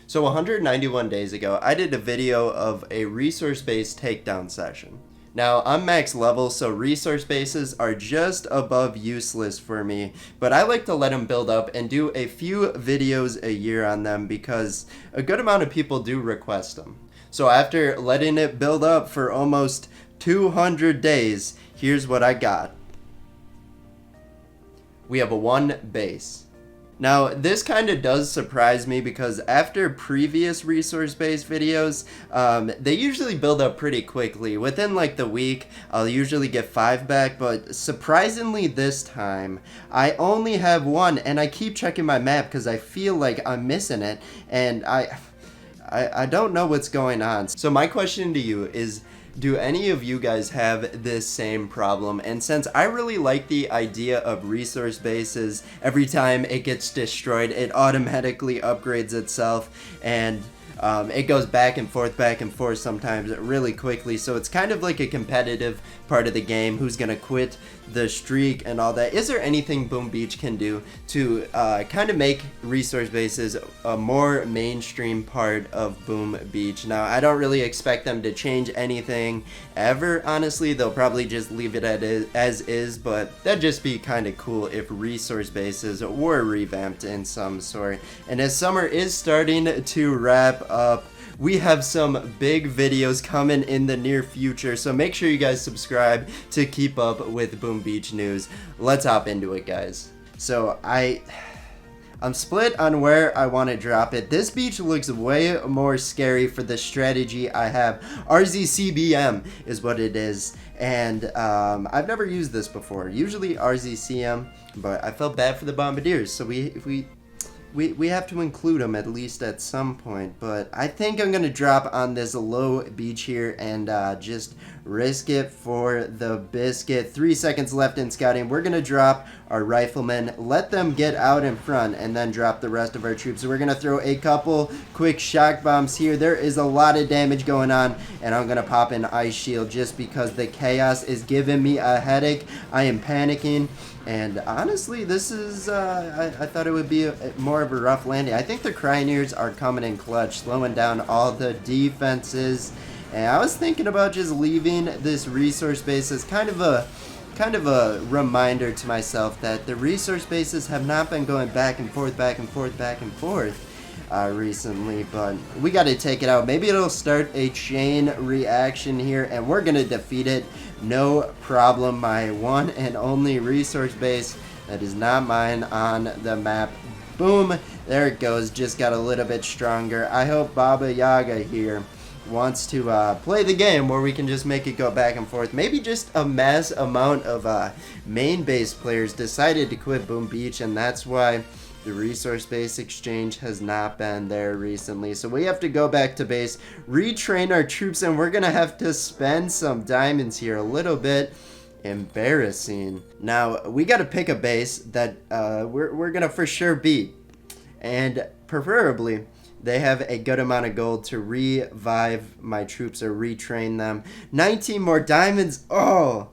So 191 days ago, I did a video of a resource-based takedown session. Now, I'm max level, so resource bases are just above useless for me, but I like to let them build up and do a few videos a year on them because a good amount of people do request them. So after letting it build up for almost 200 days, here's what I got. We have a 1 base. Now, this kind of does surprise me because after previous resource-based videos, they usually build up pretty quickly. Within like the week, I'll usually get 5 back, but surprisingly this time, I only have 1, and I keep checking my map because I feel like I'm missing it, and I don't know what's going on. So my question to you is, do any of you guys have this same problem? And since I really like the idea of resource bases, every time it gets destroyed, it automatically upgrades itself, and it goes back and forth sometimes really quickly. So it's kind of like a competitive part of the game, who's gonna quit the streak and all that. Is there anything Boom Beach can do to kind of make resource bases a more mainstream part of Boom Beach? Now, I don't really expect them to change anything ever, honestly. They'll probably just leave it as is, but that'd just be kind of cool if resource bases were revamped in some sort. And as summer is starting to wrap up, we have some big videos coming in the near future, so make sure you guys subscribe to keep up with Boom Beach news. Let's hop into it, guys. So I'm split on where I want to drop it. This beach looks way more scary for the strategy I have. RZCBM is what it is, and I've never used this before. Usually RZCM, but I felt bad for the Bombardiers, so we have to include them at least at some point. But I think I'm going to drop on this low beach here and just risk it for the biscuit. 3 seconds left in scouting. We're going to drop our riflemen, let them get out in front, and then drop the rest of our troops. So we're going to throw a couple quick shock bombs here. There is a lot of damage going on, and I'm going to pop an ice shield just because the chaos is giving me a headache. I am panicking. And honestly, this is, I thought it would be more of a rough landing. I think the Cryoneers are coming in clutch, slowing down all the defenses. And I was thinking about just leaving this resource base as kind of a reminder to myself that the resource bases have not been going back and forth recently, but we got to take it out. Maybe it'll start a chain reaction here, and we're going to defeat it. No problem. My one and only resource base that is not mine on the map. Boom. There it goes. Just got a little bit stronger. I hope Baba Yaga here wants to play the game where we can just make it go back and forth. Maybe just a mass amount of main base players decided to quit Boom Beach, and that's why the resource base exchange has not been there recently. So we have to go back to base, retrain our troops, and we're gonna have to spend some diamonds here. A little bit embarrassing. Now we got to pick a base that we're gonna for sure beat, and preferably they have a good amount of gold to revive my troops or retrain them. 19 more diamonds. Oh,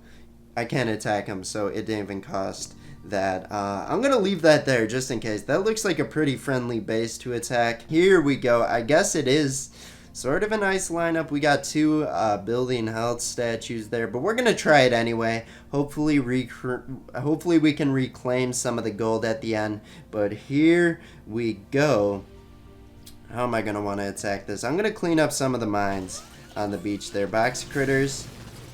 I can't attack them, so it didn't even cost that. I'm gonna leave that there just in case. That looks like a pretty friendly base to attack. Here we go. I guess it is sort of a nice lineup. We got 2 building health statues there, but we're gonna try it anyway. Hopefully we can reclaim some of the gold at the end. But here we go. How am I gonna want to attack this? I'm gonna clean up some of the mines on the beach there. Box critters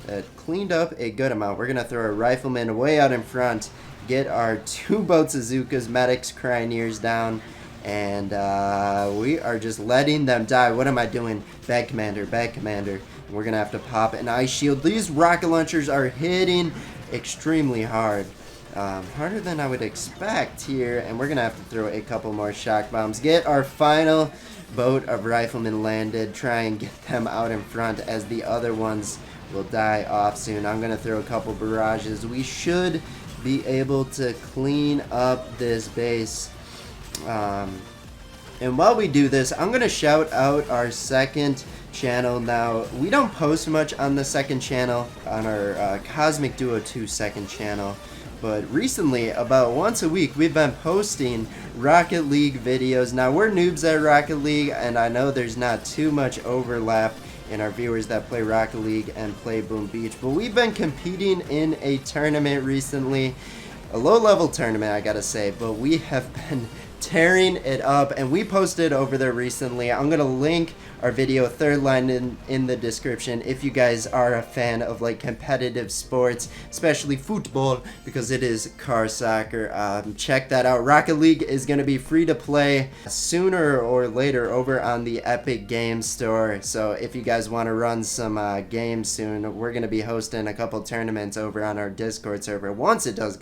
that cleaned up a good amount. We're gonna throw a rifleman way out in front, get our 2 boats Bazookas, medics, Cryoneers down, and we are just letting them die. What am I doing? Bad commander, bad commander. We're gonna have to pop an ice shield. These rocket launchers are hitting extremely hard. Harder than I would expect here, and we're gonna have to throw a couple more shock bombs. Get our final boat of riflemen landed. Try and get them out in front as the other ones will die off soon. I'm gonna throw a couple barrages. We should be able to clean up this base. And while we do this, I'm gonna shout out our second channel. Now, we don't post much on the second channel, on our CosmicDuo 2 second channel, but recently, about once a week, we've been posting Rocket League videos. Now, we're noobs at Rocket League, and I know there's not too much overlap in our viewers that play Rocket League and play Boom Beach, but we've been competing in a tournament recently, a low-level tournament, I gotta say, but we have been tearing it up, and we posted over there recently. I'm gonna link our video third line in the description if you guys are a fan of like competitive sports, especially football, because it is car soccer. Check that out. Rocket League is gonna be free to play sooner or later over on the Epic Games Store, so if you guys want to run some games soon, we're gonna be hosting a couple tournaments over on our Discord server once it does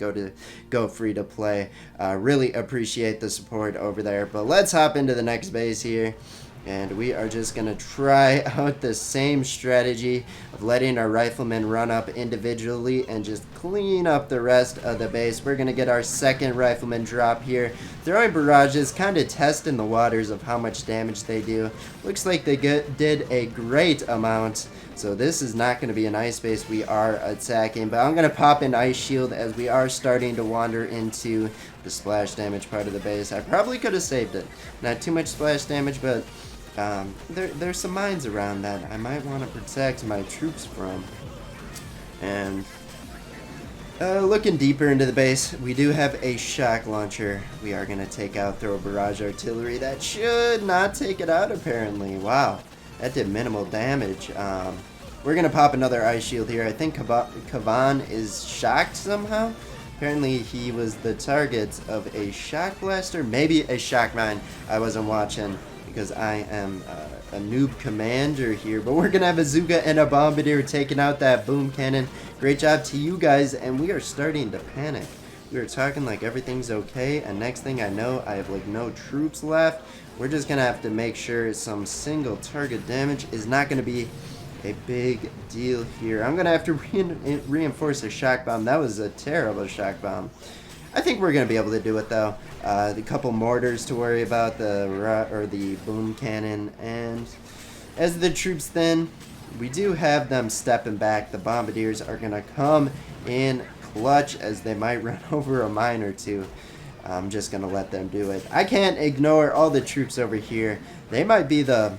go free to play. Really appreciate the support over there, but let's hop into the next base here. And we are just going to try out the same strategy of letting our riflemen run up individually and just clean up the rest of the base. We're going to get our second rifleman drop here. Throwing barrages, kind of testing the waters of how much damage they do. Looks like they did a great amount. So this is not going to be an ice base we are attacking. But I'm going to pop an ice shield as we are starting to wander into the splash damage part of the base. I probably could have saved it. Not too much splash damage, but there's some mines around that I might want to protect my troops from. And looking deeper into the base, we do have a shock launcher. We are going to take out, throw a barrage artillery. That should not take it out, apparently. Wow, that did minimal damage. We're going to pop another ice shield here. I think Kavan is shocked somehow. Apparently he was the target of a shock blaster, maybe a shock mine. I wasn't watching because I am a noob commander here, but we're gonna have a Zuka and a Bombardier taking out that boom cannon. Great job to you guys, and we are starting to panic. We were talking like everything's okay, and next thing I know, I have like no troops left. We're just gonna have to make sure some single target damage is not gonna be a big deal here. I'm gonna have to reinforce a shock bomb. That was a terrible shock bomb. I think we're gonna be able to do it though. The couple mortars to worry about, the boom cannon, and as the troops thin, we do have them stepping back. The bombardiers are gonna come in clutch as they might run over a mine or two. I'm just gonna let them do it. I can't ignore all the troops over here. They might be the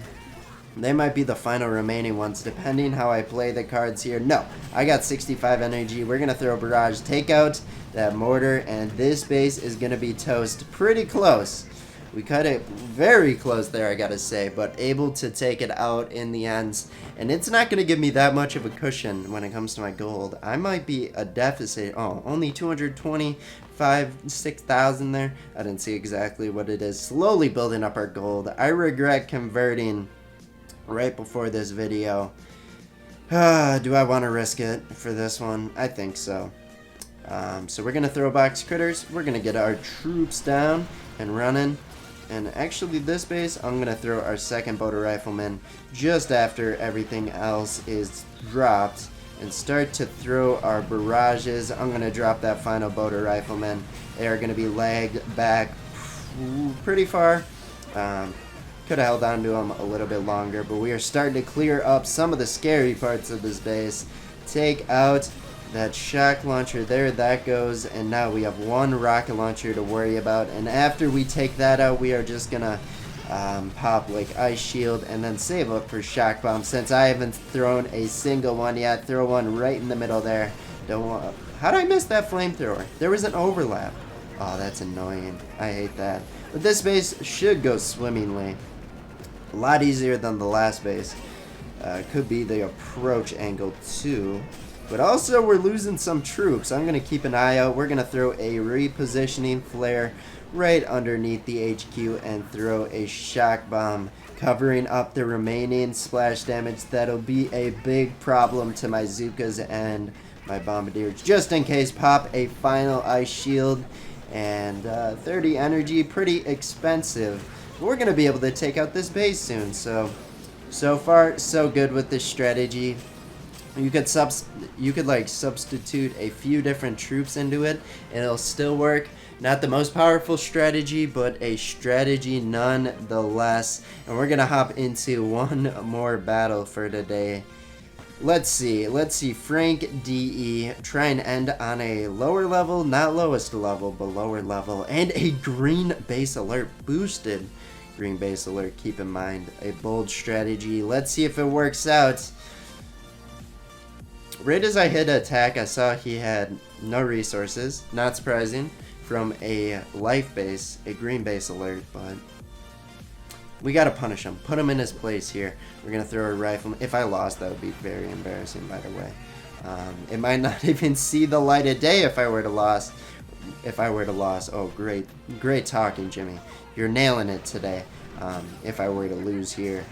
final remaining ones, depending how I play the cards here. No, I got 65 energy. We're gonna throw a barrage, take out that mortar, and this base is gonna be toast pretty close. We cut it very close there, I gotta say, but able to take it out in the ends. And it's not gonna give me that much of a cushion when it comes to my gold. I might be a deficit. Oh, only 6,000 there. I didn't see exactly what it is. Slowly building up our gold. I regret converting right before this video. Do I want to risk it for this one? I think so. So we're going to throw box critters. We're going to get our troops down and running. And actually this base, I'm going to throw our second boater rifleman just after everything else is dropped. And start to throw our barrages. I'm going to drop that final boater rifleman. They are going to be lagged back pretty far. Could have held on to them a little bit longer, but we are starting to clear up some of the scary parts of this base. Take out that shock launcher. There that goes, and now we have one rocket launcher to worry about. And after we take that out, we are just gonna pop like ice shield and then save up for shock bomb. Since I haven't thrown a single one yet, throw one right in the middle there. How did I miss that flamethrower? There was an overlap. Oh, that's annoying. I hate that. But this base should go swimmingly. A lot easier than the last base. Could be the approach angle too. But also we're losing some troops. I'm going to keep an eye out. We're going to throw a repositioning flare right underneath the HQ and throw a shock bomb covering up the remaining splash damage. That'll be a big problem to my Zukas and my Bombardiers. Just in case, pop a final ice shield. And 30 energy, pretty expensive. We're going to be able to take out this base soon. So far, so good with this strategy. You could like substitute a few different troops into it, and it'll still work. Not the most powerful strategy, but a strategy nonetheless. And we're going to hop into one more battle for today. Let's see, Frank DE, try and end on a lower level, not lowest level, but lower level, and a green base alert, boosted green base alert, keep in mind, a bold strategy. Let's see if it works out. Right as I hit attack, I saw he had no resources, not surprising, from a life base, a green base alert, but we gotta punish him. Put him in his place here. We're gonna throw a rifle. If I lost, that would be very embarrassing, by the way. It might not even see the light of day if I were to lose. Oh, great talking, Jimmy. You're nailing it today. If I were to lose here,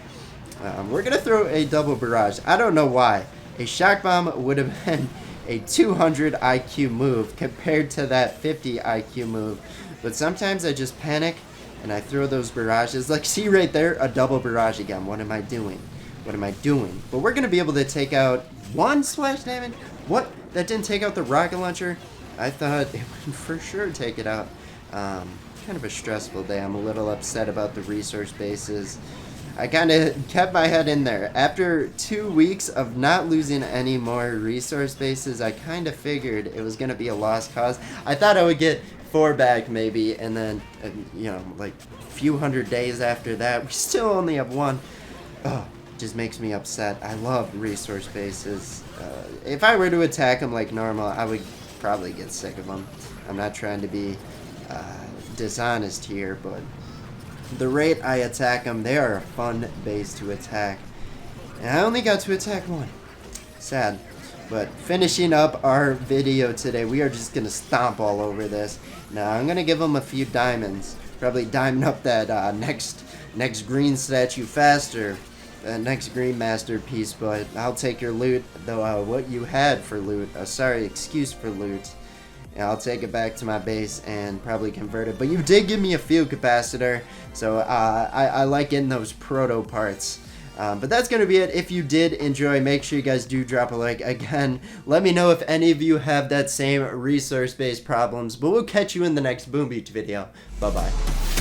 we're gonna throw a double barrage. I don't know why. A shock bomb would have been a 200 IQ move compared to that 50 IQ move, but sometimes I just panic and I throw those barrages. Like, see right there, a double barrage again. What am I doing? What am I doing? But we're gonna be able to take out one splash damage. What? That didn't take out the rocket launcher? I thought it would for sure take it out. Kind of a stressful day. I'm a little upset about the resource bases. I kind of kept my head in there. After 2 weeks of not losing any more resource bases, I kind of figured it was going to be a lost cause. I thought I would get 4 back maybe, and then, you know, like a few hundred days after that, we still only have 1. Oh, just makes me upset. I love resource bases. If I were to attack them like normal, I would probably get sick of them. I'm not trying to be dishonest here, but the rate I attack them, they are a fun base to attack. And I only got to attack 1. Sad. But finishing up our video today, we are just going to stomp all over this. Now, I'm going to give them a few diamonds. Probably diamond up that next green statue faster. Next green masterpiece, but I'll take your loot, though what you had for loot, excuse for loot. And I'll take it back to my base and probably convert it. But you did give me a field capacitor, so I like getting those proto parts. But that's going to be it. If you did enjoy, make sure you guys do drop a like. Again, let me know if any of you have that same resource-based problems. But we'll catch you in the next Boom Beach video. Bye-bye.